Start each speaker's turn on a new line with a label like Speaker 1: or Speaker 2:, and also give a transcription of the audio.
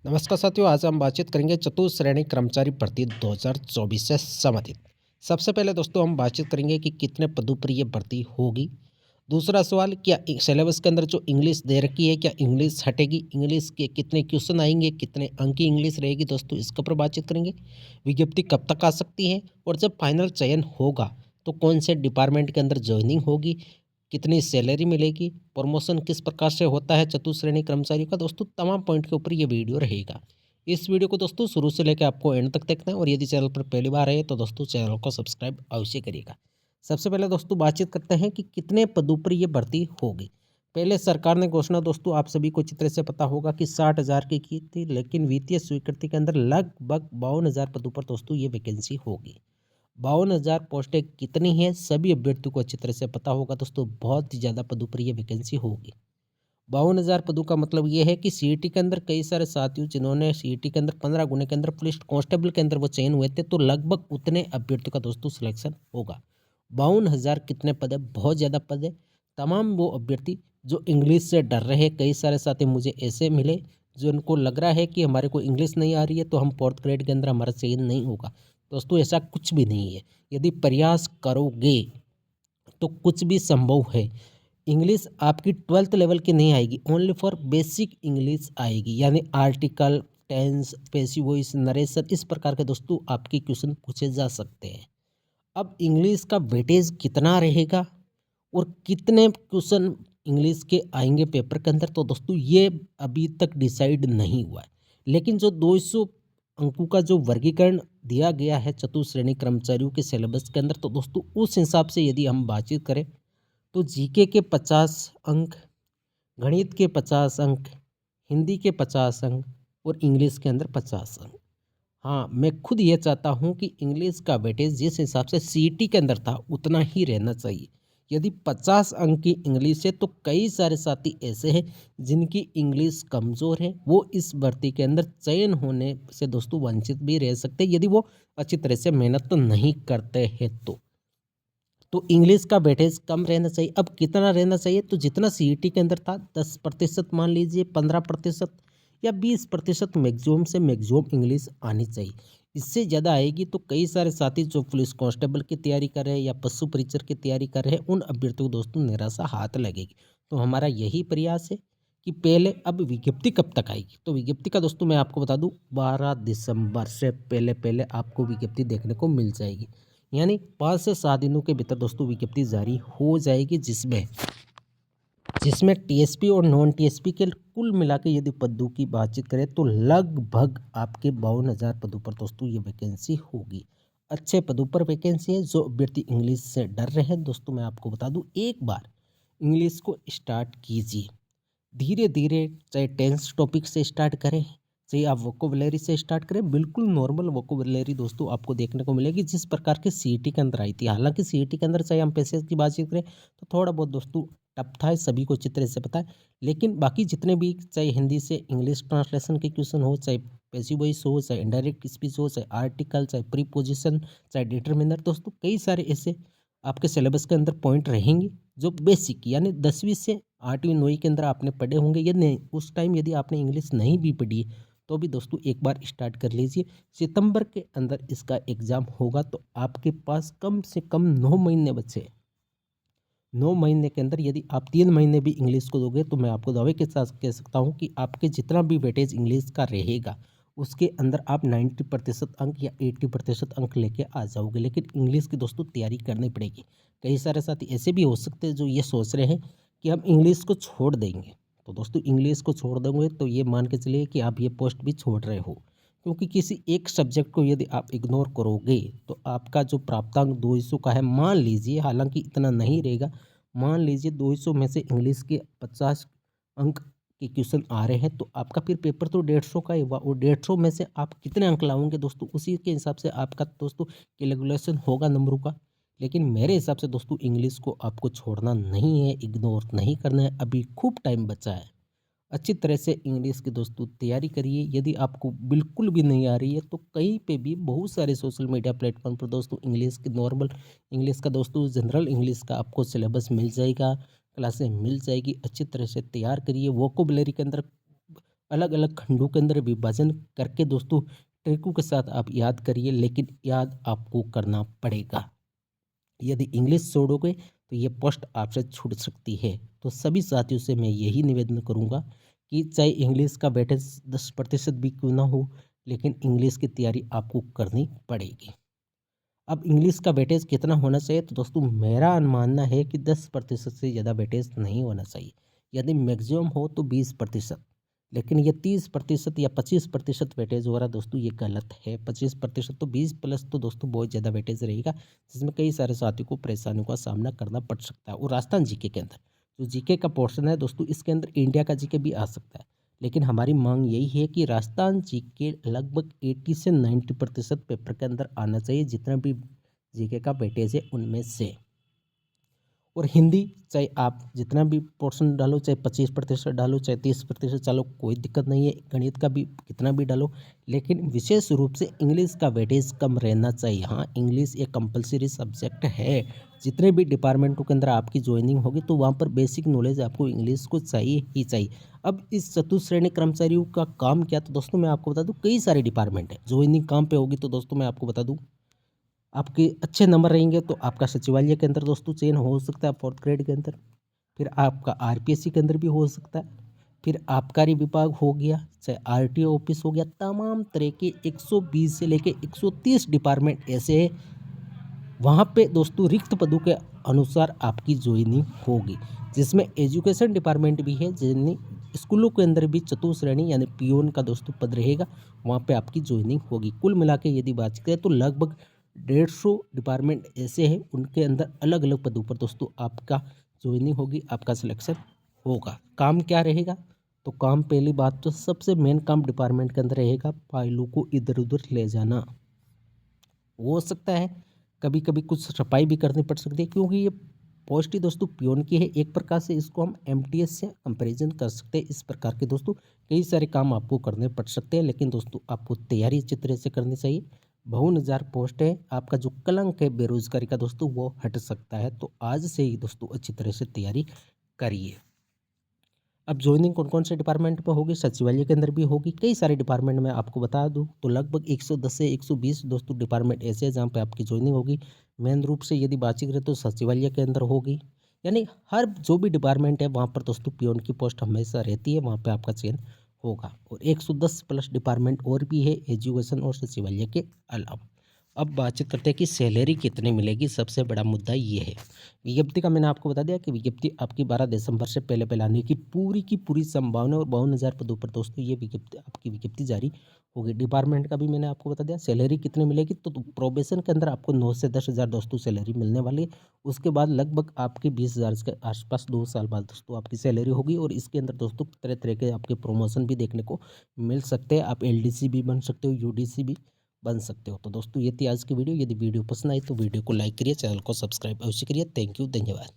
Speaker 1: नमस्कार साथियों, आज हम बातचीत करेंगे चतुश्रेणी कर्मचारी भर्ती 2024 से संबंधित। सबसे पहले दोस्तों हम बातचीत करेंगे कि कितने पदों पर ये भर्ती होगी। दूसरा सवाल, क्या सिलेबस के अंदर जो इंग्लिश दे रखी है क्या इंग्लिश हटेगी, इंग्लिश के कितने क्वेश्चन आएंगे, कितने अंक की इंग्लिश रहेगी दोस्तों, इसके ऊपर बातचीत करेंगे। विज्ञप्ति कब तक आ सकती है और जब फाइनल चयन होगा तो कौन से डिपार्टमेंट के अंदर ज्वाइनिंग होगी, कितनी सैलरी मिलेगी, प्रमोशन किस प्रकार से होता है चतुश्रेणी कर्मचारी का, दोस्तों तमाम पॉइंट के ऊपर ये वीडियो रहेगा। इस वीडियो को दोस्तों शुरू से लेकर आपको एंड तक देखना है और यदि चैनल पर पहली बार है तो दोस्तों चैनल को सब्सक्राइब अवश्य करिएगा। सबसे पहले दोस्तों बातचीत करते हैं कि कितने पदों पर ये भर्ती होगी। पहले सरकार ने घोषणा दोस्तों आप सभी को अच्छी तरह से पता होगा कि 60,000 की थी, लेकिन वित्तीय स्वीकृति के अंदर लगभग 52,000 पदों पर दोस्तों ये वैकेंसी होगी। 52,000 पोस्टें कितनी हैं सभी अभ्यर्थियों को अच्छी तरह से पता होगा दोस्तों, बहुत ही ज़्यादा पदों पर ये वैकेंसी होगी। 52,000 पदों का मतलब ये है कि सीईटी के अंदर कई सारे साथियों जिन्होंने सीईटी के अंदर 15 गुने के अंदर पुलिस कांस्टेबल के अंदर वो चयन हुए थे, तो लगभग उतने अभ्यर्थियों का दोस्तों सिलेक्शन होगा। 52,000 कितने पद है, बहुत ज़्यादा पद है। तमाम वो अभ्यर्थी जो इंग्लिश से डर रहे, कई सारे साथी मुझे ऐसे मिले जो उनको लग रहा है कि हमारे को इंग्लिश नहीं आ रही है तो हम फोर्थ ग्रेड के अंदर हमारा चयन नहीं होगा। दोस्तों ऐसा कुछ भी नहीं है, यदि प्रयास करोगे तो कुछ भी संभव है। इंग्लिश आपकी 12th लेवल की नहीं आएगी, ओनली फॉर बेसिक इंग्लिश आएगी, यानी article, tense, passive voice, narration, इस प्रकार के दोस्तों आपके क्वेश्चन पूछे जा सकते हैं। अब इंग्लिश का वेटेज कितना रहेगा और कितने क्वेश्चन इंग्लिश के आएंगे पेपर के अंदर, तो दोस्तों ये अभी तक डिसाइड नहीं हुआ है। लेकिन जो 200 अंकों का जो वर्गीकरण दिया गया है चतुश्रेणी कर्मचारियों के सिलेबस के अंदर, तो दोस्तों उस हिसाब से यदि हम बातचीत करें तो जीके के 50 अंक, गणित के 50 अंक, हिंदी के 50 अंक और इंग्लिश के अंदर 50 अंक। हाँ, मैं खुद ये चाहता हूँ कि इंग्लिश का वेटेज जिस हिसाब से सीईटी के अंदर था उतना ही रहना चाहिए। यदि 50 अंक की इंग्लिश है तो कई सारे साथी ऐसे हैं जिनकी इंग्लिश कमज़ोर है, वो इस भर्ती के अंदर चयन होने से दोस्तों वंचित भी रह सकते हैं यदि वो अच्छी तरह से मेहनत तो नहीं करते हैं तो इंग्लिश का वेटेज कम रहना चाहिए। अब कितना रहना चाहिए, तो जितना सीईटी के अंदर था 10% मान लीजिए, 15% या 20% मैक्सिमम से मैक्सिमम इंग्लिश आनी चाहिए। इससे ज़्यादा आएगी तो कई सारे साथी जो पुलिस कांस्टेबल की तैयारी कर रहे हैं या पशु परीक्षक की तैयारी कर रहे हैं उन अभ्यर्थियों को दोस्तों निराशा हाथ लगेगी। तो हमारा यही प्रयास है कि पहले, अब विज्ञप्ति कब तक आएगी, तो विज्ञप्ति का दोस्तों मैं आपको बता दूं 12 दिसंबर से पहले पहले आपको विज्ञप्ति देखने को मिल जाएगी। यानी 5 से 7 दिनों के भीतर दोस्तों विज्ञप्ति जारी हो जाएगी, जिसमें जिसमें टीएसपी और नॉन टीएसपी के कुल मिला के यदि पदों की बातचीत करें तो लगभग आपके 52,000 पदों पर दोस्तों ये वैकेंसी होगी। अच्छे पदों पर वैकेंसी है। जो अभ्यर्थी इंग्लिश से डर रहे हैं दोस्तों, मैं आपको बता दूं, एक बार इंग्लिश को स्टार्ट कीजिए धीरे धीरे, चाहे टेंस टॉपिक से स्टार्ट करें, चाहे आप वोकेबुलरी से स्टार्ट करें, बिल्कुल नॉर्मल वोकेबुलरी दोस्तों आपको देखने को मिलेगी जिस प्रकार की सीईटी के अंदर आई थी। हालांकि सीईटी के अंदर चाहे हम पैसेज की बातचीत करें तो थोड़ा बहुत दोस्तों टफ था, सभी को अच्छी तरह से पता है। लेकिन बाकी जितने भी, चाहे हिंदी से इंग्लिश ट्रांसलेशन के क्वेश्चन हो, चाहे पैसिव वॉइस हो, चाहे इनडायरेक्ट स्पीच हो, चाहे आर्टिकल, चाहे प्रीपोजिशन, चाहे डिटरमिनर, दोस्तों कई सारे ऐसे आपके सिलेबस के अंदर पॉइंट रहेंगे जो बेसिक, यानी 10वीं से 8वीं 9वीं के अंदर आपने पढ़े होंगे। यदि नहीं, उस टाइम यदि आपने इंग्लिश नहीं भी पढ़ी है तो भी दोस्तों एक बार स्टार्ट कर लीजिए। सितंबर के अंदर इसका एग्ज़ाम होगा तो आपके पास कम से कम 9 महीने बचे हैं। 9 महीने के अंदर यदि आप 3 महीने भी इंग्लिश को दोगे तो मैं आपको दावे के साथ कह सकता हूँ कि आपके जितना भी वेटेज इंग्लिश का रहेगा उसके अंदर आप 90% अंक या 80% अंक लेके आ जाओगे। लेकिन इंग्लिश की दोस्तों तैयारी करनी पड़ेगी। कई सारे साथी ऐसे भी हो सकते हैं जो ये सोच रहे हैं कि हम इंग्लिश को छोड़ देंगे, तो दोस्तों इंग्लिश को छोड़ देंगे तो ये मान के चलिए कि आप ये पोस्ट भी छोड़ रहे हो, क्योंकि किसी एक सब्जेक्ट को यदि आप इग्नोर करोगे तो आपका जो प्राप्तांक 200 का है, मान लीजिए, हालांकि इतना नहीं रहेगा, मान लीजिए 200 में से इंग्लिश के 50 अंक के क्वेश्चन आ रहे हैं तो आपका फिर पेपर तो 150 का ही हुआ, और 150 में से आप कितने अंक लाओगे दोस्तों, उसी के हिसाब से आपका दोस्तों कैलकुलेशन होगा नंबरों का। लेकिन मेरे हिसाब से दोस्तों इंग्लिश को आपको छोड़ना नहीं है, इग्नोर नहीं करना है, अभी खूब टाइम बचा है। अच्छी तरह से इंग्लिश की दोस्तों तैयारी करिए। यदि आपको बिल्कुल भी नहीं आ रही है तो कहीं पे भी बहुत सारे सोशल मीडिया प्लेटफॉर्म पर दोस्तों इंग्लिश की नॉर्मल इंग्लिश का दोस्तों जनरल इंग्लिश का आपको सिलेबस मिल जाएगा, क्लासें मिल जाएगी। अच्छी तरह से तैयार करिए। वोकेबुलरी के अंदर अलग अलग खंडों के अंदर विभाजन करके दोस्तों ट्रिकों के साथ आप याद करिए, लेकिन याद आपको करना पड़ेगा। यदि इंग्लिश छोड़ोगे तो ये पोस्ट आपसे छूट सकती है। तो सभी साथियों से मैं यही निवेदन करूँगा कि चाहे इंग्लिश का वेटेज 10% भी क्यों ना हो, लेकिन इंग्लिश की तैयारी आपको करनी पड़ेगी। अब इंग्लिश का वेटेज कितना होना चाहिए, तो दोस्तों मेरा मानना है कि 10% से ज़्यादा वेटेज नहीं होना चाहिए। यदि मैक्सिमम हो तो 20%, लेकिन ये 30% या 25% वेटेज हो रहा दोस्तों, ये गलत है। 25% तो 20 प्लस तो दोस्तों बहुत ज़्यादा वेटेज रहेगा, जिसमें कई सारे साथियों को परेशानियों का सामना करना पड़ सकता है। और राजस्थान जीके के अंदर जो जीके का पोर्शन है दोस्तों, इसके अंदर इंडिया का जीके भी आ सकता है, लेकिन हमारी मांग यही है कि राजस्थान जीके लगभग 80 से 90% पेपर के अंदर आना चाहिए, जितना भी जीके का वेटेज है उनमें से। और हिंदी चाहे आप जितना भी पोर्शन डालो, चाहे 25% डालो, चाहे 30% डालो, कोई दिक्कत नहीं है। गणित का भी कितना भी डालो, लेकिन विशेष रूप से इंग्लिश का वेटेज कम रहना चाहिए। हाँ, इंग्लिश एक कंपलसरी सब्जेक्ट है। जितने भी डिपार्टमेंटों के अंदर आपकी ज्वाइनिंग होगी तो वहाँ पर बेसिक नॉलेज आपको इंग्लिश को चाहिए ही चाहिए। अब इस चतुश्रेणी कर्मचारियों का काम क्या, तो दोस्तों मैं आपको बता दूँ, कई सारे डिपार्टमेंट है। ज्वाइनिंग काम पे होगी तो दोस्तों मैं आपको बता दूँ, आपके अच्छे नंबर रहेंगे तो आपका सचिवालय के अंदर दोस्तों चयन हो सकता है 4th ग्रेड के अंदर। फिर आपका आरपीएससी के अंदर भी हो सकता है। फिर आबकारी विभाग हो गया, चाहे आरटीओ ऑफिस हो गया, तमाम तरह के 120 से लेके 130 डिपार्टमेंट ऐसे हैं, वहाँ पे दोस्तों रिक्त पदों के अनुसार आपकी ज्वाइनिंग होगी, जिसमें एजुकेशन डिपार्टमेंट भी है, जिन्हें स्कूलों के अंदर भी चतुश्रेणी यानी पियोन का दोस्तों पद रहेगा, वहाँ पे आपकी ज्वाइनिंग होगी। कुल मिला के यदि बात करें तो लगभग 150 डिपार्टमेंट ऐसे हैं, उनके अंदर अलग अलग पदों पर दोस्तों आपका ज्वाइनिंग होगी, आपका सिलेक्शन होगा। काम क्या रहेगा, तो काम पहली बात तो सबसे मेन काम डिपार्टमेंट के अंदर रहेगा, फाइलों को इधर उधर ले जाना। हो सकता है कभी कभी कुछ सफाई भी करनी पड़ सकती है, क्योंकि ये पोस्ट ही दोस्तों पियोन की है। एक प्रकार से इसको हम एमटीएस से कंपैरिजन कर सकते हैं। इस प्रकार के दोस्तों कई सारे काम आपको करने पड़ सकते हैं, लेकिन दोस्तों आपको तैयारी अच्छी तरह से करनी चाहिए। 52,000 पोस्ट है, आपका जो कलंक है बेरोजगारी का दोस्तों वो हट सकता है। तो आज से ही दोस्तों अच्छी तरह से तैयारी करिए। अब ज्वाइनिंग कौन कौन से डिपार्टमेंट पे होगी, सचिवालय के अंदर भी होगी। कई सारे डिपार्टमेंट में आपको बता दूं तो लगभग 110 से 120 दोस्तों डिपार्टमेंट ऐसे हैं जहाँ पे आपकी ज्वाइनिंग होगी। मेन रूप से यदि बातचीत करें तो सचिवालय के अंदर होगी, यानी हर जो भी डिपार्टमेंट है वहाँ पर दोस्तों पियोन की पोस्ट हमेशा रहती है, वहाँ पर आपका चयन होगा। और 110 प्लस डिपार्टमेंट और भी है एजुकेशन और सचिवालय के अलावा। अब बातचीत करते हैं कि सैलरी कितनी मिलेगी, सबसे बड़ा मुद्दा ये है। विज्ञप्ति का मैंने आपको बता दिया कि विज्ञप्ति आपकी 12 दिसंबर से पहले पहले आने की पूरी संभावना, और 52,000 पदों पर दोस्तों ये विज्ञप्ति आपकी विज्ञप्ति जारी होगी। डिपार्टमेंट का भी मैंने आपको बता दिया। सैलरी कितनी मिलेगी, तो प्रोबेशन के अंदर आपको 9 से 10,000 दोस्तों सैलरी मिलने वाली है। उसके बाद लगभग आपके 20,000 के आसपास 2 साल बाद दोस्तों आपकी सैलरी होगी, और इसके अंदर दोस्तों तरह तरह के आपके प्रमोशन भी देखने को मिल सकते हैं। आप एलडीसी भी बन सकते हो, यूडीसी भी बन सकते हो। तो दोस्तों ये थी आज की वीडियो। यदि वीडियो पसंद आई तो वीडियो को लाइक करिए, चैनल को सब्सक्राइब अवश्य करिए। थैंक यू, धन्यवाद।